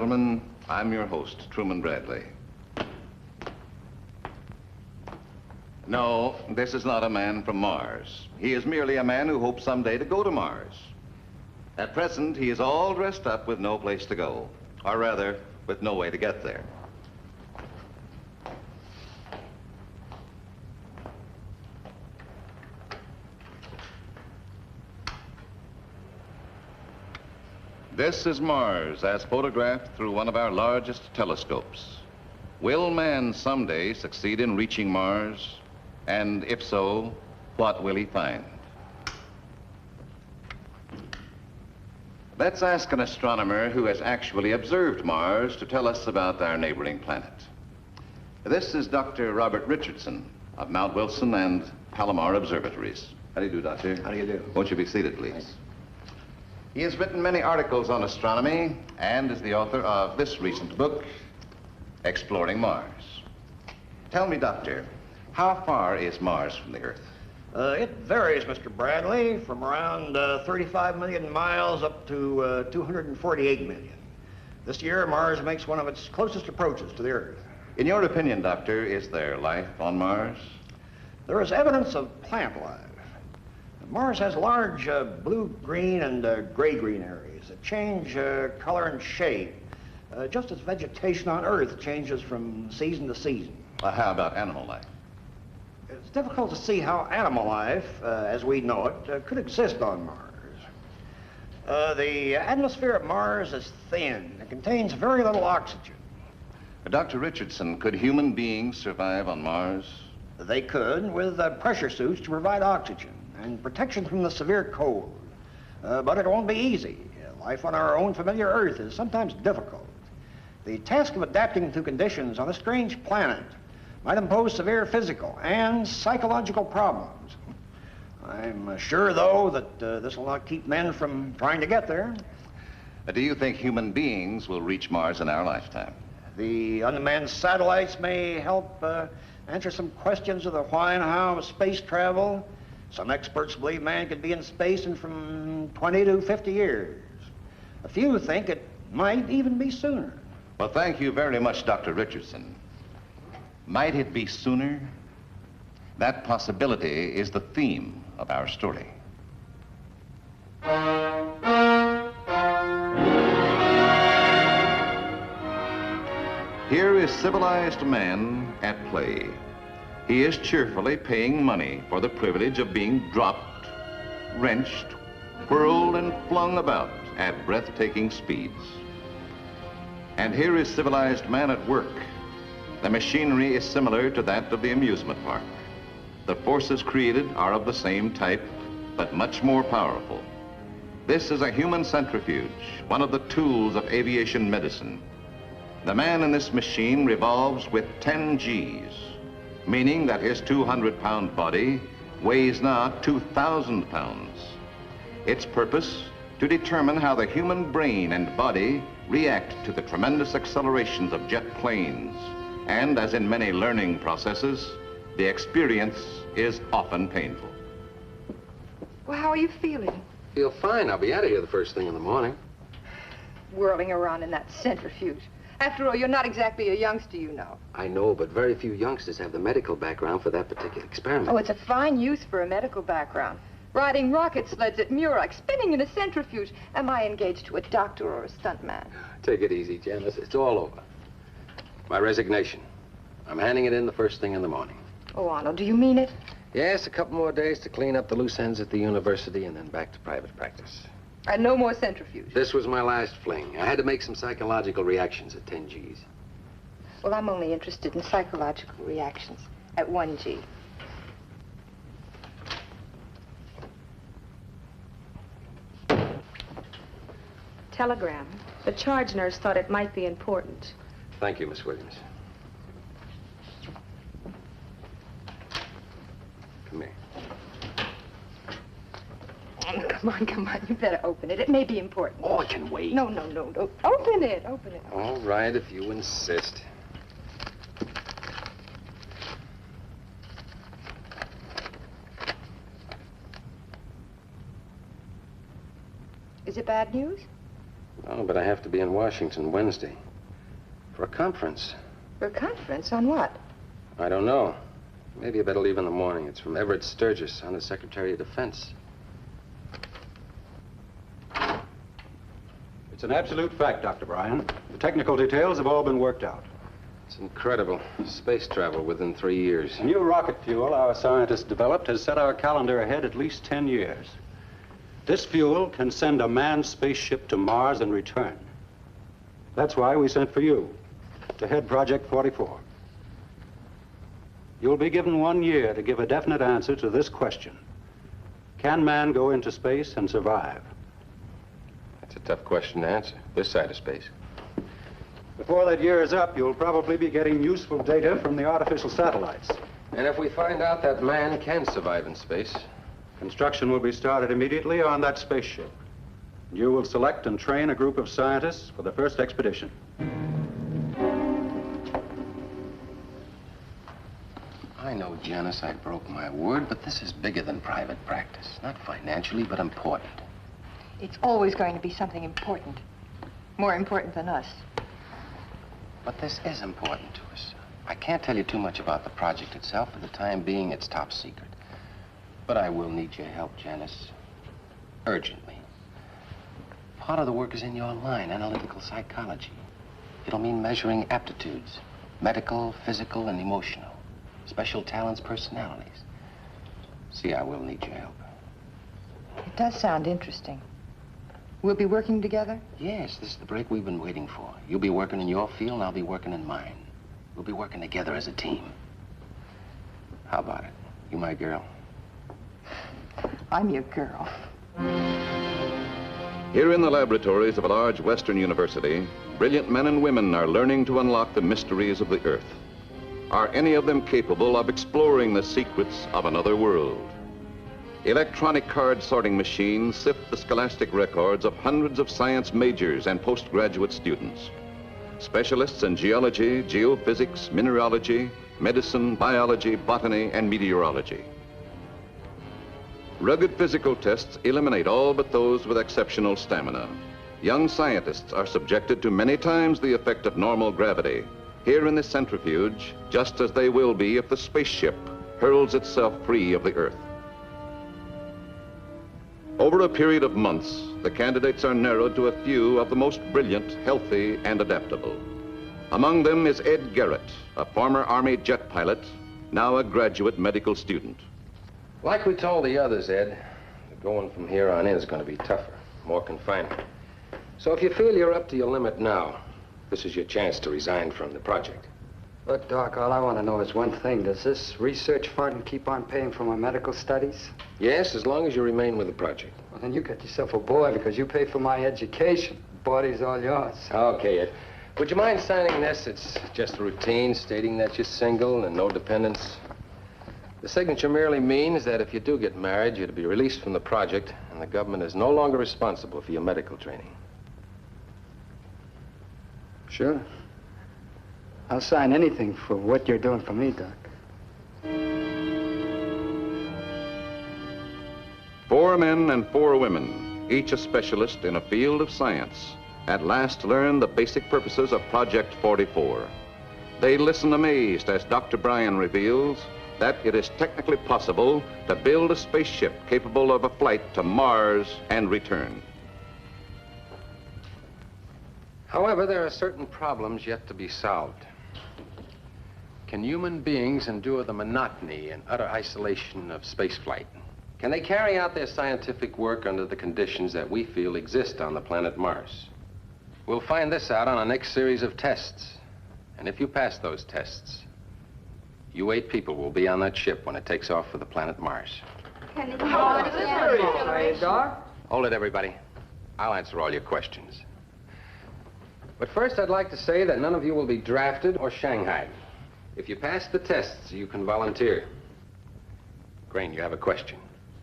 gentlemen, I'm your host, Truman Bradley. No, this is not a man from Mars. He is merely a man who hopes someday to go to Mars. At present, he is all dressed up with no place to go, or rather, with no way to get there. This is Mars as photographed through one of our largest telescopes. Will man someday succeed in reaching Mars? And if so, what will he find? Let's ask an astronomer who has actually observed Mars to tell us about our neighboring planet. This is Dr. Robert Richardson of Mount Wilson and Palomar Observatories. How do you do, Doctor? How do you do? Won't you be seated, please? He has written many articles on astronomy and is the author of this recent book, Exploring Mars. Tell me, Doctor, how far is Mars from the Earth? It varies, Mr. Bradley, from around 35 million miles up to 248 million. This year, Mars makes one of its closest approaches to the Earth. In your opinion, Doctor, is there life on Mars? There is evidence of plant life. Mars has large blue-green and gray-green areas that change color and shape, just as vegetation on Earth changes from season to season. How about animal life? It's difficult to see how animal life, as we know it, could exist on Mars. The atmosphere of Mars is thin. It contains very little oxygen. Dr. Richardson, could human beings survive on Mars? They could, with pressure suits to provide oxygen and protection from the severe cold. But it won't be easy. Life on our own familiar Earth is sometimes difficult. The task of adapting to conditions on a strange planet might impose severe physical and psychological problems. I'm sure, though, that this will not keep men from trying to get there. Do you think human beings will reach Mars in our lifetime? The unmanned satellites may help answer some questions of the why and how of space travel. Some experts believe man could be in space in from 20 to 50 years. A few think it might even be sooner. Well, thank you very much, Dr. Richardson. Might it be sooner? That possibility is the theme of our story. Here is civilized man at play. He is cheerfully paying money for the privilege of being dropped, wrenched, whirled, and flung about at breathtaking speeds. And here is civilized man at work. The machinery is similar to that of the amusement park. The forces created are of the same type, but much more powerful. This is a human centrifuge, one of the tools of aviation medicine. The man in this machine revolves with 10 Gs, meaning that his 200-pound body weighs now 2,000 pounds. Its purpose, to determine how the human brain and body react to the tremendous accelerations of jet planes. And as in many learning processes, the experience is often painful. Well, how are you feeling? Feel fine. I'll be out of here the first thing in the morning. Whirling around in that centrifuge. After all, you're not exactly a youngster, you know. I know, but very few youngsters have the medical background for that particular experiment. Oh, it's a fine use for a medical background. Riding rocket sleds at Murex, spinning in a centrifuge. Am I engaged to a doctor or a stuntman? Take it easy, Janice. It's all over. My resignation. I'm handing it in the first thing in the morning. Oh, Arnold, do you mean it? Yes, a couple more days to clean up the loose ends at the university and then back to private practice. And no more centrifuge. This was my last fling. I had to make some psychological reactions at 10 Gs. Well, I'm only interested in psychological reactions at 1 G. Telegram. The charge nurse thought it might be important. Thank you, Miss Williams. Come here. Oh, come on. You better open it. It may be important. Oh, I can wait. No. Open it. All right, if you insist. Is it bad news? Oh, but I have to be in Washington Wednesday for a conference. For a conference? On what? I don't know. Maybe I better leave in the morning. It's from Everett Sturgis, Under Secretary of Defense. It's an absolute fact, Dr. Bryan. The technical details have all been worked out. It's incredible. Space travel within 3 years. The new rocket fuel our scientists developed has set our calendar ahead at least 10 years. This fuel can send a manned spaceship to Mars and return. That's why we sent for you to head Project 44. You'll be given 1 year to give a definite answer to this question. Can man go into space and survive? That's a tough question to answer, this side of space. Before that year is up, you'll probably be getting useful data from the artificial satellites. And if we find out that man can survive in space? Construction will be started immediately on that spaceship. You will select and train a group of scientists for the first expedition. I know, Janice, I broke my word, but this is bigger than private practice. Not financially, but important. It's always going to be something important. More important than us. But this is important to us. I can't tell you too much about the project itself. For the time being, it's top secret. But I will need your help, Janice. Urgently. Part of the work is in your line, analytical psychology. It'll mean measuring aptitudes, medical, physical, and emotional. Special talents, personalities. See, I will need your help. It does sound interesting. We'll be working together? Yes, this is the break we've been waiting for. You'll be working in your field, and I'll be working in mine. We'll be working together as a team. How about it? You my girl? I'm your girl. Here in the laboratories of a large Western university, brilliant men and women are learning to unlock the mysteries of the Earth. Are any of them capable of exploring the secrets of another world? Electronic card sorting machines sift the scholastic records of hundreds of science majors and postgraduate students. Specialists in geology, geophysics, mineralogy, medicine, biology, botany, and meteorology. Rugged physical tests eliminate all but those with exceptional stamina. Young scientists are subjected to many times the effect of normal gravity, here in the centrifuge, just as they will be if the spaceship hurls itself free of the Earth. Over a period of months, the candidates are narrowed to a few of the most brilliant, healthy, and adaptable. Among them is Ed Garrett, a former Army jet pilot, now a graduate medical student. Like we told the others, Ed, going from here on in is going to be tougher, more confining. So if you feel you're up to your limit now, this is your chance to resign from the project. Look, Doc, all I want to know is one thing. Does this research fund keep on paying for my medical studies? Yes, as long as you remain with the project. Well, then you got yourself a boy because you pay for my education. The body's all yours. Okay, Ed. Would you mind signing this? It's just a routine stating that you're single and no dependents. The signature merely means that if you do get married, you're to be released from the project, and the government is no longer responsible for your medical training. Sure. I'll sign anything for what you're doing for me, Doc. 4 men and 4 women, each a specialist in a field of science, at last learn the basic purposes of Project 44. They listen amazed as Dr. Bryan reveals that it is technically possible to build a spaceship capable of a flight to Mars and return. However, there are certain problems yet to be solved. Can human beings endure the monotony and utter isolation of spaceflight? Can they carry out their scientific work under the conditions that we feel exist on the planet Mars? We'll find this out on our next series of tests. And if you pass those tests, you 8 people will be on that ship when it takes off for the planet Mars. Hey, Doc? Hold it, everybody. I'll answer all your questions. But first, I'd like to say that none of you will be drafted or shanghaied. If you pass the tests, you can volunteer. Crane, you have a question.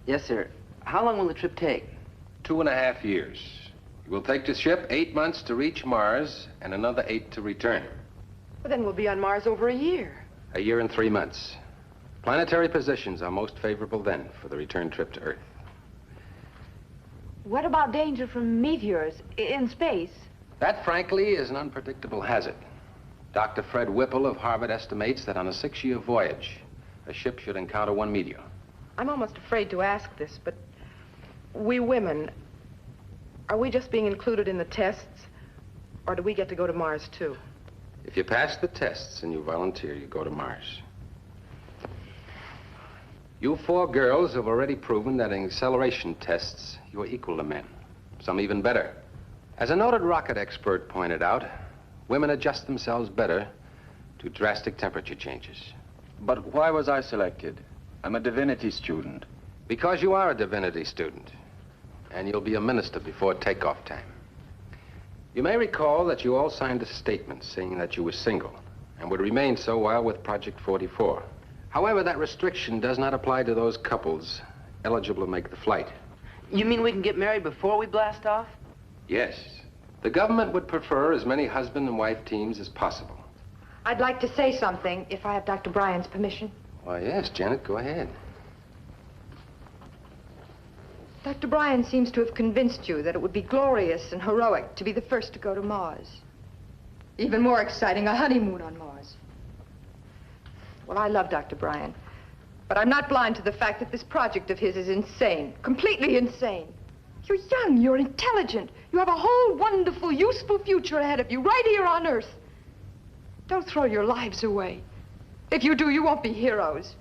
Yes, sir. How long will the trip take? 2.5 years. You will take the ship 8 months to reach Mars and another 8 to return. Well, then we'll be on Mars over a year. A year and 3 months. Planetary positions are most favorable then for the return trip to Earth. What about danger from meteors in space? That, frankly, is an unpredictable hazard. Dr. Fred Whipple of Harvard estimates that on a 6-year voyage, a ship should encounter 1 meteor. I'm almost afraid to ask this, but we women, are we just being included in the tests, or do we get to go to Mars, too? If you pass the tests and you volunteer, you go to Mars. You 4 girls have already proven that in acceleration tests, you're equal to men, some even better. As a noted rocket expert pointed out, women adjust themselves better to drastic temperature changes. But why was I selected? I'm a divinity student. Because you are a divinity student, and you'll be a minister before takeoff time. You may recall that you all signed a statement saying that you were single and would remain so while with Project 44. However, that restriction does not apply to those couples eligible to make the flight. You mean we can get married before we blast off? Yes. The government would prefer as many husband and wife teams as possible. I'd like to say something, if I have Dr. Bryan's permission. Why, yes, Janet, go ahead. Dr. Bryan seems to have convinced you that it would be glorious and heroic to be the first to go to Mars. Even more exciting, a honeymoon on Mars. Well, I love Dr. Bryan, but I'm not blind to the fact that this project of his is insane, completely insane. You're young, you're intelligent, you have a whole wonderful, useful future ahead of you, right here on Earth. Don't throw your lives away. If you do, you won't be heroes.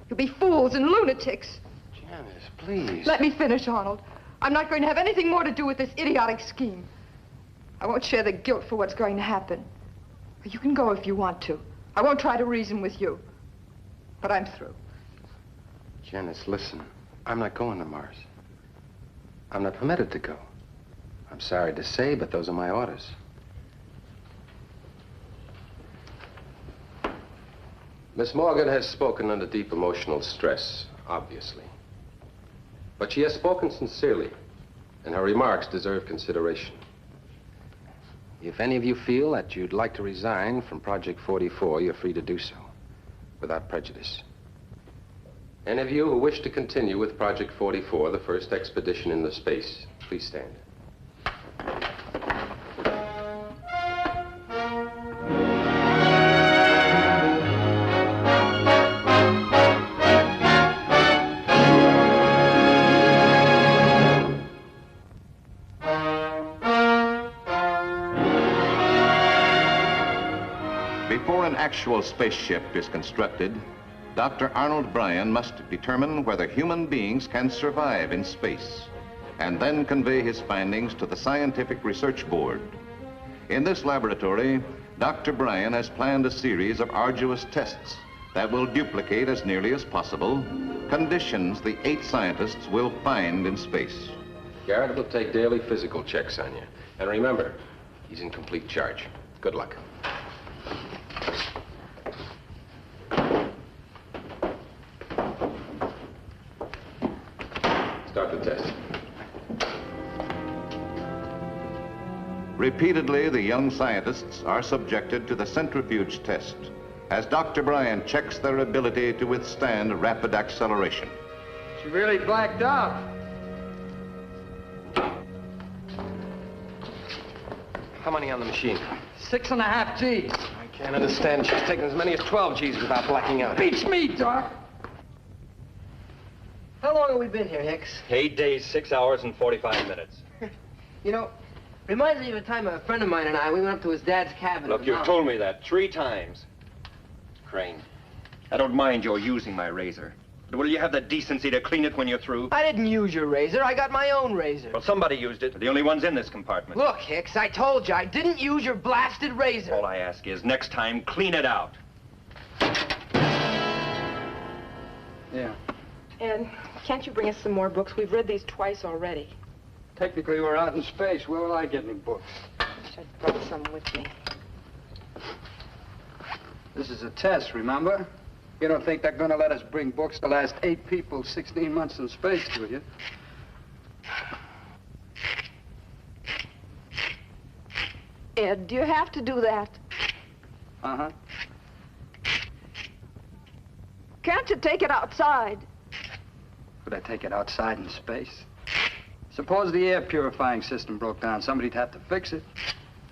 You'll be fools and lunatics. Janice, please. Let me finish, Arnold. I'm not going to have anything more to do with this idiotic scheme. I won't share the guilt for what's going to happen. You can go if you want to. I won't try to reason with you. But I'm through. Janice, listen. I'm not going to Mars. I'm not permitted to go. I'm sorry to say, but those are my orders. Miss Morgan has spoken under deep emotional stress, obviously. But she has spoken sincerely, and her remarks deserve consideration. If any of you feel that you'd like to resign from Project 44, you're free to do so, without prejudice. Any of you who wish to continue with Project 44, the first expedition into space, please stand. Before an actual spaceship is constructed, Dr. Arnold Bryan must determine whether human beings can survive in space, and then convey his findings to the Scientific Research Board. In this laboratory, Dr. Bryan has planned a series of arduous tests that will duplicate as nearly as possible conditions the 8 scientists will find in space. Garrett will take daily physical checks on you. And remember, he's in complete charge. Good luck. Start the test. Repeatedly, the young scientists are subjected to the centrifuge test as Dr. Bryan checks their ability to withstand rapid acceleration. She really blacked out. How many on the machine? 6.5 Gs. I can't understand. She's taken as many as 12 Gs without blacking out. Beats me, Doc. How long have we been here, Hicks? 8 days, 6 hours, and 45 minutes. You know, reminds me of a time a friend of mine and I, we went up to his dad's cabin. Look, you've told me that 3 times. Crane. I don't mind your using my razor. But will you have the decency to clean it when you're through? I didn't use your razor. I got my own razor. Well, somebody used it. They're the only ones in this compartment. Look, Hicks, I told you, I didn't use your blasted razor. All I ask is, next time, clean it out. Yeah. Ed, can't you bring us some more books? We've read these twice already. Technically, we're out in space. Where will I get any books? Wish I'd brought some with me. This is a test, remember? You don't think they're going to let us bring books to last 8 people 16 months in space, do you? Ed, do you have to do that? Uh-huh. Can't you take it outside? Could I take it outside in space? Suppose the air purifying system broke down. Somebody'd have to fix it.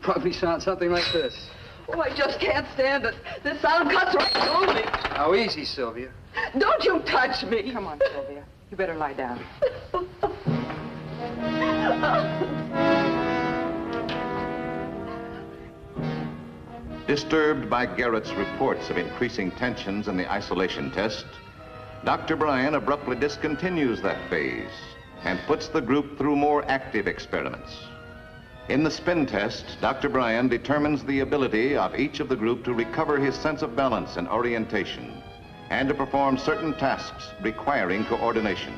Probably sound something like this. Oh, I just can't stand it. This sound cuts right through me. How easy, Sylvia. Don't you touch me. Come on, Sylvia. You better lie down. Disturbed by Garrett's reports of increasing tensions in the isolation test, Dr. Bryan abruptly discontinues that phase and puts the group through more active experiments. In the spin test, Dr. Bryan determines the ability of each of the group to recover his sense of balance and orientation and to perform certain tasks requiring coordination.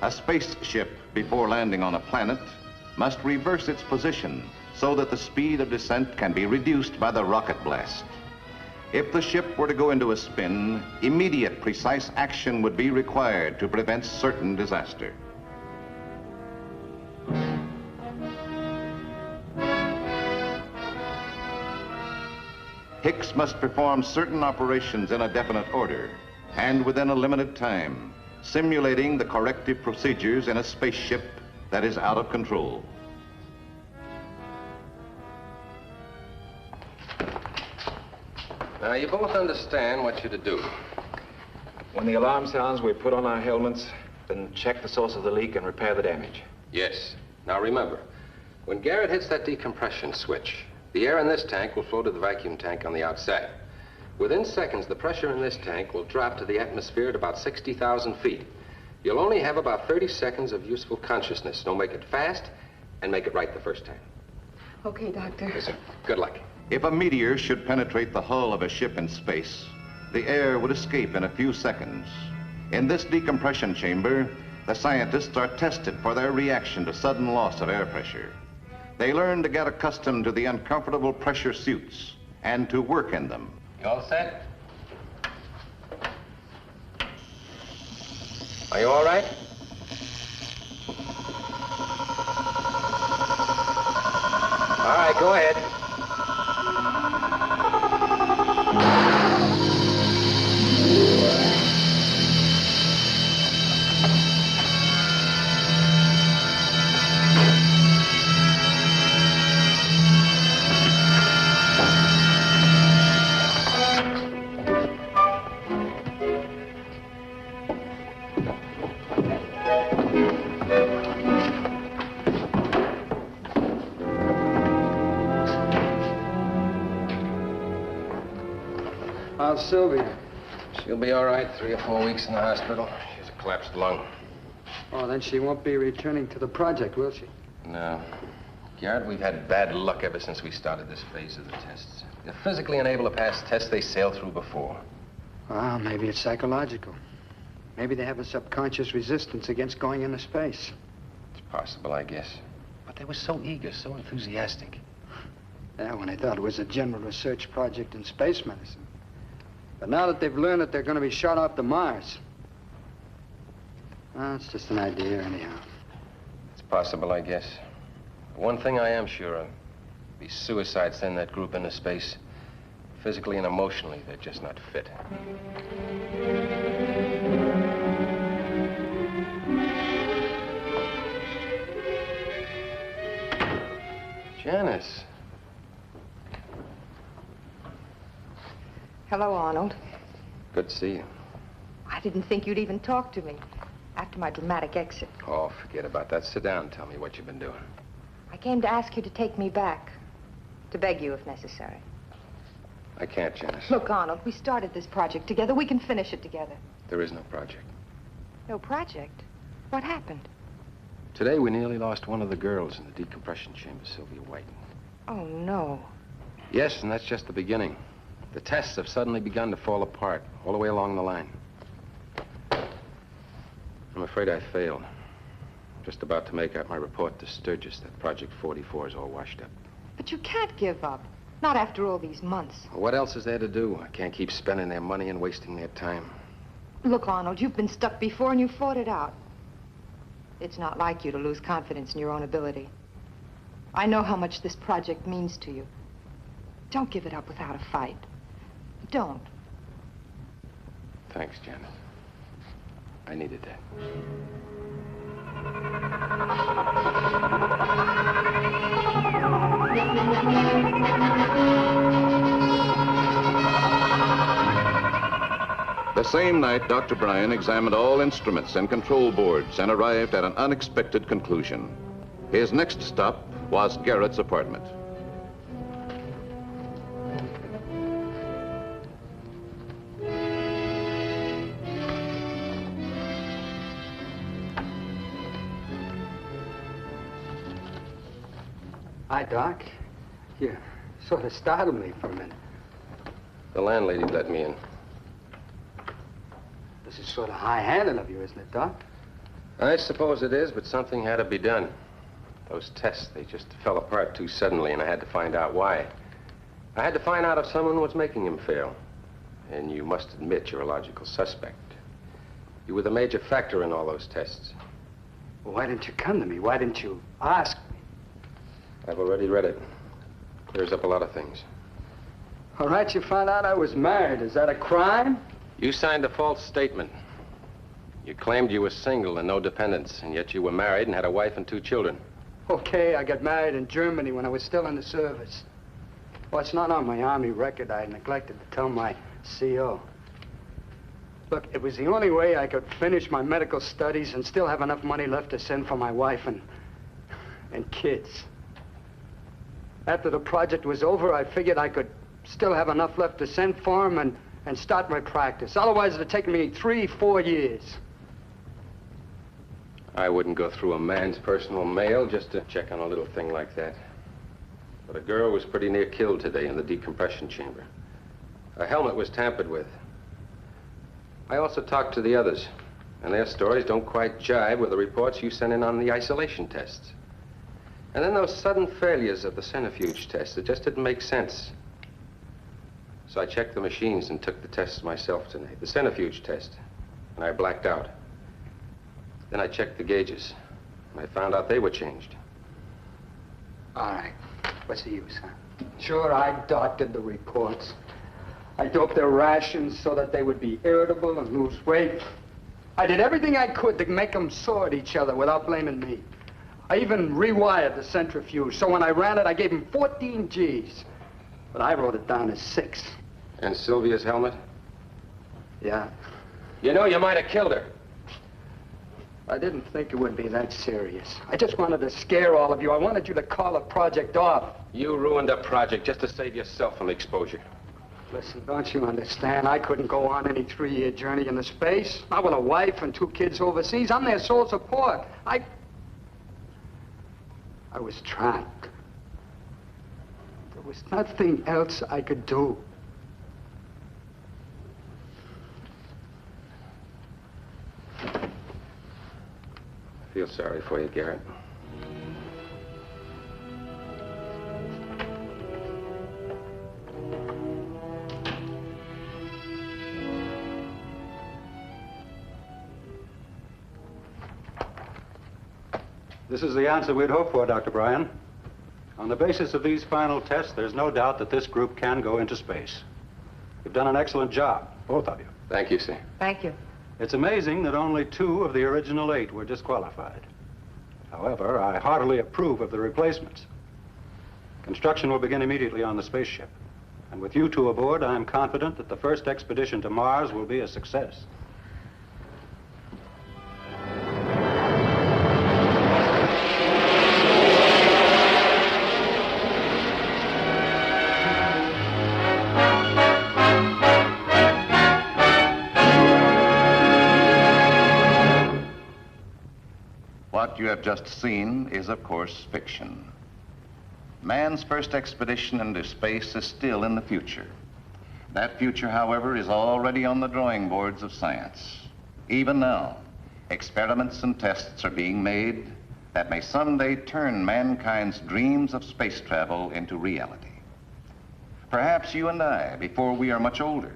A spaceship, before landing on a planet, must reverse its position so that the speed of descent can be reduced by the rocket blast. If the ship were to go into a spin, immediate precise action would be required to prevent certain disaster. Hicks must perform certain operations in a definite order and within a limited time, simulating the corrective procedures in a spaceship that is out of control. Now, you both understand what you're to do. When the alarm sounds, we put on our helmets, then check the source of the leak and repair the damage. Yes. Now, remember, when Garrett hits that decompression switch, the air in this tank will flow to the vacuum tank on the outside. Within seconds, the pressure in this tank will drop to the atmosphere at about 60,000 feet. You'll only have about 30 seconds of useful consciousness. So make it fast and make it right the first time. Okay, Doctor. Yes, sir. Good luck. If a meteor should penetrate the hull of a ship in space, the air would escape in a few seconds. In this decompression chamber, the scientists are tested for their reaction to sudden loss of air pressure. They learn to get accustomed to the uncomfortable pressure suits and to work in them. You all set? Are you all right? All right, go ahead. How's Sylvia? She'll be all right. 3 or 4 weeks in the hospital. She has a collapsed lung. Oh, then she won't be returning to the project, will she? No. Garrett, we've had bad luck ever since we started this phase of the tests. They're physically unable to pass tests they sailed through before. Well, maybe it's psychological. Maybe they have a subconscious resistance against going into space. It's possible, I guess. But they were so eager, so enthusiastic. Yeah, when they thought it was a general research project in space medicine. But now that they've learned that they're going to be shot off to Mars, well, it's just an idea anyhow. It's possible, I guess. One thing I am sure of, be suicide send that group into space. Physically and emotionally, they're just not fit. Janice. Hello, Arnold. Good to see you. I didn't think you'd even talk to me after my dramatic exit. Oh, forget about that. Sit down and tell me what you've been doing. I came to ask you to take me back, to beg you if necessary. I can't, Janice. Look, Arnold, we started this project together. We can finish it together. There is no project. No project? What happened? Today, we nearly lost one of the girls in the decompression chamber, Sylvia White. Oh, no. Yes, and that's just the beginning. The tests have suddenly begun to fall apart all the way along the line. I'm afraid I failed. Just about to make out my report to Sturgis that Project 44 is all washed up. But you can't give up. Not after all these months. Well, what else is there to do? I can't keep spending their money and wasting their time. Look, Arnold, you've been stuck before and you fought it out. It's not like you to lose confidence in your own ability. I know how much this project means to you. Don't give it up without a fight. Don't. Thanks, Janice. I needed that. The same night, Dr. Bryan examined all instruments and control boards and arrived at an unexpected conclusion. His next stop was Garrett's apartment. Hi, Doc. You sort of startled me for a minute. The landlady let me in. This is sort of high-handed of you, isn't it, Doc? I suppose it is, but something had to be done. Those tests, they just fell apart too suddenly, and I had to find out why. I had to find out if someone was making him fail. And you must admit you're a logical suspect. You were the major factor in all those tests. Well, why didn't you come to me? Why didn't you ask me? I've already read it. Clears up a lot of things. All right, you found out I was married. Is that a crime? You signed a false statement. You claimed you were single and no dependents, and yet you were married and had a wife and 2 children. Okay, I got married in Germany when I was still in the service. Well, it's not on my Army record. I neglected to tell my CO. Look, it was the only way I could finish my medical studies and still have enough money left to send for my wife and kids. After the project was over, I figured I could still have enough left to send for them and start my practice. Otherwise, it'd take me 3-4 years. I wouldn't go through a man's personal mail just to check on a little thing like that. But a girl was pretty near killed today in the decompression chamber. Her helmet was tampered with. I also talked to the others, and their stories don't quite jive with the reports you sent in on the isolation tests. And then those sudden failures of the centrifuge test, it just didn't make sense. So I checked the machines and took the tests myself tonight, the centrifuge test, and I blacked out. Then I checked the gauges, and I found out they were changed. All right. What's the use, huh? Sure, I doctored the reports. I doped their rations so that they would be irritable and lose weight. I did everything I could to make them sore at each other without blaming me. I even rewired the centrifuge, so when I ran it, I gave him 14 Gs. But I wrote it down as 6. And Sylvia's helmet? Yeah. You know, you might have killed her. I didn't think it would be that serious. I just wanted to scare all of you. I wanted you to call the project off. You ruined a project just to save yourself from exposure. Listen, don't you understand? I couldn't go on any 3-year journey into space. Not with a wife and 2 kids overseas. I'm their sole support. I was trapped. There was nothing else I could do. I feel sorry for you, Garrett. This is the answer we'd hoped for, Dr. Bryan. On the basis of these final tests, there's no doubt that this group can go into space. You've done an excellent job, both of you. Thank you, sir. Thank you. It's amazing that only 2 of the original 8 were disqualified. However, I heartily approve of the replacements. Construction will begin immediately on the spaceship. And with you 2 aboard, I am confident that the first expedition to Mars will be a success. What you have just seen is, of course, fiction. Man's first expedition into space is still in the future. That future, however, is already on the drawing boards of science. Even now, experiments and tests are being made that may someday turn mankind's dreams of space travel into reality. Perhaps you and I, before we are much older,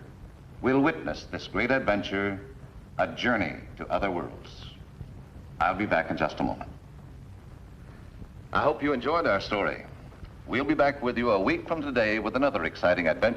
will witness this great adventure, a journey to other worlds. I'll be back in just a moment. I hope you enjoyed our story. We'll be back with you a week from today with another exciting adventure.